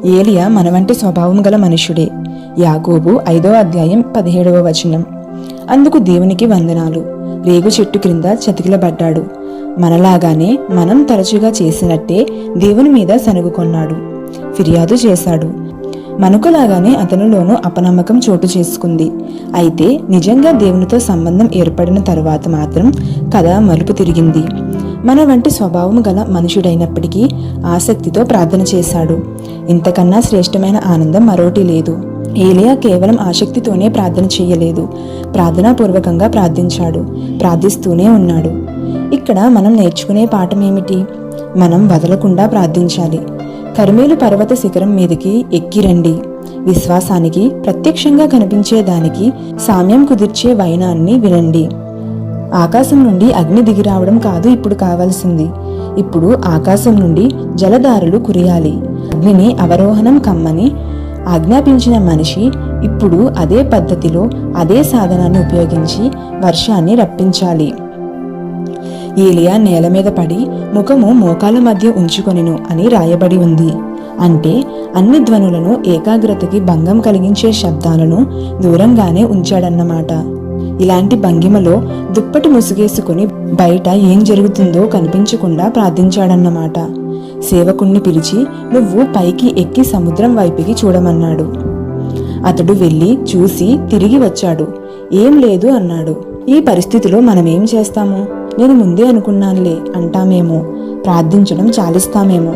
ఏలియా మన వంటి స్వభావం గల మనుష్యుడే. యాకోబు 5వ అధ్యాయం 17వ వచనం. అందుకు దేవునికి వందనాలు. రేగు చెట్టు క్రింద చతికిలబడ్డాడు. మనలాగానే మనం తరచుగా చేసినట్టే దేవుని మీద సనుగుకొన్నాడు, ఫిర్యాదు చేశాడు. మనకులాగానే అతనిలోనూ అపనమ్మకం చోటు చేసుకుంది. అయితే నిజంగా దేవునితో సంబంధం ఏర్పడిన తరువాత మాత్రం కథ మలుపు తిరిగింది. మన వంటి స్వభావం గల మనుషుడైనప్పటికీ ఆసక్తితో ప్రార్థన చేశాడు. ఇంతకన్నా శ్రేష్టమైన ఆనందం మరోటి లేదు. ఏలియా కేవలం ఆసక్తితోనే ప్రార్థన చేయలేదు, ప్రార్థనాపూర్వకంగా ప్రార్థించాడు, ప్రార్థిస్తూనే ఉన్నాడు. ఇక్కడ మనం నేర్చుకునే పాఠం ఏమిటి? మనం వదలకుండా ప్రార్థించాలి. కర్మేలు పర్వత శిఖరం మీదకి ఎక్కిరండి. విశ్వాసానికి ప్రత్యక్షంగా కనిపించేదానికి సామ్యం కుదిర్చే వైనాన్ని వినండి. ఆకాశం నుండి అగ్ని దిగిరావడం కాదు ఇప్పుడు కావాల్సింది. ఇప్పుడు ఆకాశం నుండి జలధారలు కురియాలి. అగ్నిని అవరోహణం కమ్మని ఆజ్ఞాపించిన మనిషి ఇప్పుడు అదే పద్ధతిలో అదే సాధనాన్ని ఉపయోగించి వర్షాన్ని రప్పించాలి. ఏలియా నేల మీద పడి ముఖము మోకాల మధ్య ఉంచుకొనెను అని రాయబడి ఉంది. అంటే అన్ని ధ్వనులను, ఏకాగ్రతకి భంగం కలిగించే శబ్దాలను దూరంగానే ఉంచాడన్నమాట. ఇలాంటి భంగిమలో దుప్పటి ముసుగేసుకుని బయట ఏం జరుగుతుందో కనిపించకుండా ప్రార్థించాడన్నమాట. సేవకుణ్ణి పిలిచి, నువ్వు పైకి ఎక్కి సముద్రం వైపుకి చూడమన్నాడు. అతడు వెళ్ళి చూసి తిరిగి వచ్చాడు. ఏం లేదు అన్నాడు. ఈ పరిస్థితిలో మనమేం చేస్తాము? నేను ముందే అనుకున్నానులే అంటామేమో, ప్రార్థించడం చాలిస్తామేమో.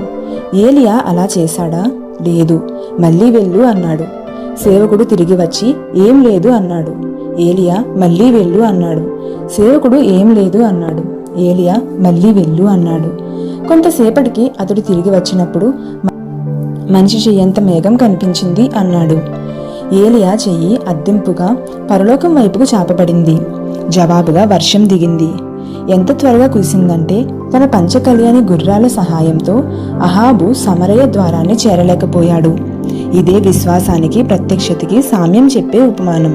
ఏలియా అలా చేశాడా? లేదు. మళ్ళీ వెళ్ళు అన్నాడు. సేవకుడు తిరిగి వచ్చి ఏం లేదు అన్నాడు. ఏలియా మళ్ళీ వెళ్ళు అన్నాడు. సేవకుడు ఏం లేదు అన్నాడు. ఏలియా మళ్ళీ వెళ్ళు అన్నాడు. కొంతసేపటికి అతడు తిరిగి వచ్చినప్పుడు మనిషి చెయ్యంత మేఘం కనిపించింది అన్నాడు. ఏలియా చెయ్యి అద్దింపుగా పరలోకం వైపుకు చాపబడింది. జవాబుగా వర్షం దిగింది. ఎంత త్వరగా కురిసిందంటే తన పంచకళ్యాణి గుర్రాల సహాయంతో అహాబు సమరయ ద్వారాన్ని చేరలేకపోయాడు. ఇదే విశ్వాసానికి, ప్రత్యక్షతకి సామ్యం చెప్పే ఉపమానం.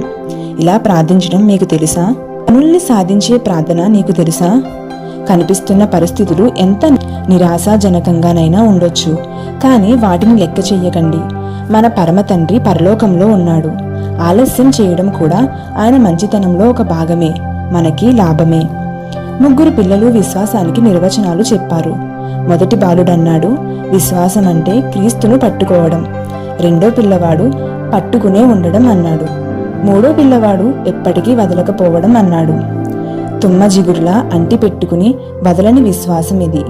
ఇలా ప్రార్థించడం మీకు తెలుసా? పనుల్ని సాధించే ప్రార్థన నీకు తెలుసా? కనిపిస్తున్న పరిస్థితులు ఎంత నిరాశాజనకంగానైనా ఉండొచ్చు, కానీ వాటిని లెక్క చెయ్యకండి. మన పరమ తండ్రి పరలోకంలో ఉన్నాడు. ఆలస్యం చేయడం కూడా ఆయన మంచితనంలో ఒక భాగమే, మనకి లాభమే. 3 పిల్లలు విశ్వాసానికి నిర్వచనాలు చెప్పారు. మొదటి బాలుడన్నాడు, విశ్వాసం అంటే క్రీస్తును పట్టుకోవడం. రెండో పిల్లవాడు పట్టుకునే ఉండడం అన్నాడు. మూడో పిల్లవాడు ఎప్పటికీ వదలకపోవడం అన్నాడు. తుమ్మ జిగురులా అంటి పెట్టుకుని వదలని విశ్వాసం ఇది.